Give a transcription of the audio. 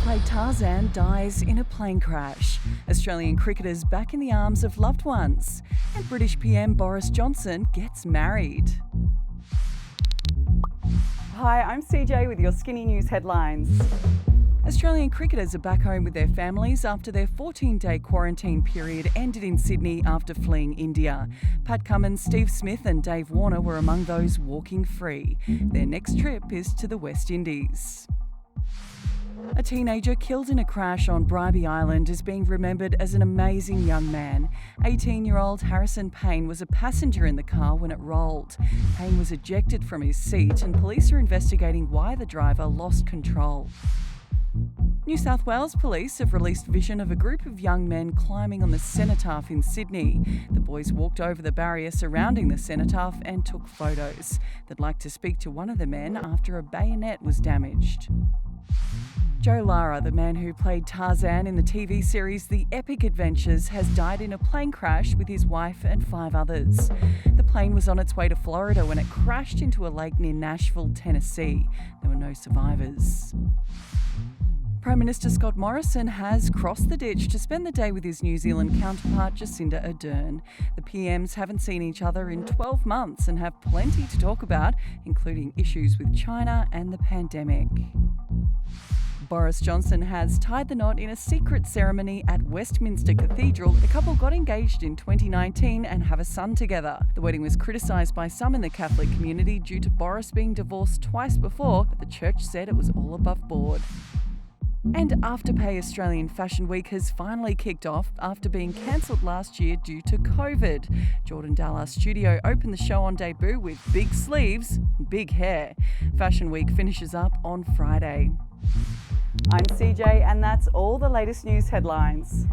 played Tarzan dies in a plane crash. Australian cricketers back in the arms of loved ones. And British PM Boris Johnson gets married. Hi, I'm CJ with your Skinny News headlines. Australian cricketers are back home with their families after their 14-day quarantine period ended in Sydney after fleeing India. Pat Cummins, Steve Smith and Dave Warner were among those walking free. Their next trip is to the West Indies. A teenager killed in a crash on Bribie Island is being remembered as an amazing young man. 18-year-old Harrison Payne was a passenger in the car when it rolled. Payne was ejected from his seat and police are investigating why the driver lost control. New South Wales police have released vision of a group of young men climbing on the Cenotaph in Sydney. The boys walked over the barrier surrounding the Cenotaph and took photos. They'd like to speak to one of the men after a bayonet was damaged. Joe Lara, the man who played Tarzan in the TV series The Epic Adventures, has died in a plane crash with his wife and 5 others. The plane was on its way to Florida when it crashed into a lake near Nashville, Tennessee. There were no survivors. Prime Minister Scott Morrison has crossed the ditch to spend the day with his New Zealand counterpart Jacinda Ardern. The PMs haven't seen each other in 12 months and have plenty to talk about, including issues with China and the pandemic. Boris Johnson has tied the knot in a secret ceremony at Westminster Cathedral. The couple got engaged in 2019 and have a son together. The wedding was criticised by some in the Catholic community due to Boris being divorced twice before, but the church said it was all above board. And Afterpay Australian Fashion Week has finally kicked off after being cancelled last year due to COVID. Jordan Dallas Studio opened the show on debut with big sleeves and big hair. Fashion Week finishes up on Friday. I'm CJ and that's all the latest news headlines.